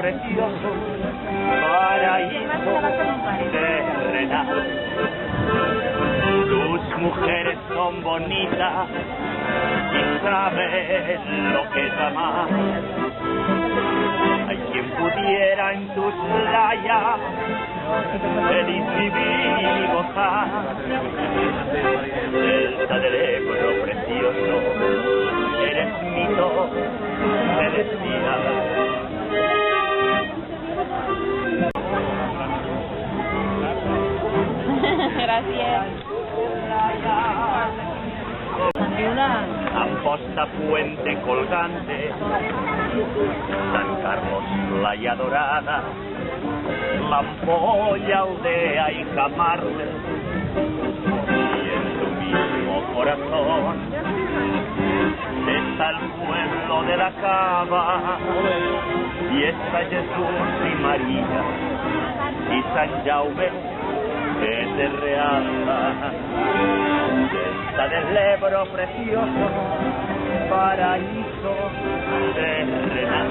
precioso, paraíso terrenal. Tus mujeres son bonitas y saben lo que es amar. Hay quien pudiera en tus playas feliz vivir y gozar. Delta del Ebro precioso, eres mito celestial. Gracias. Amposta, Puente Colgante, San Carlos, Playa Dorada, La Ampolla, Aldea y Camarles, y en tu mismo corazón está el pueblo de la Cava, y está Jesús y María, y San Jaume, que te realza. Delta del Ebro precioso, paraíso terrenal.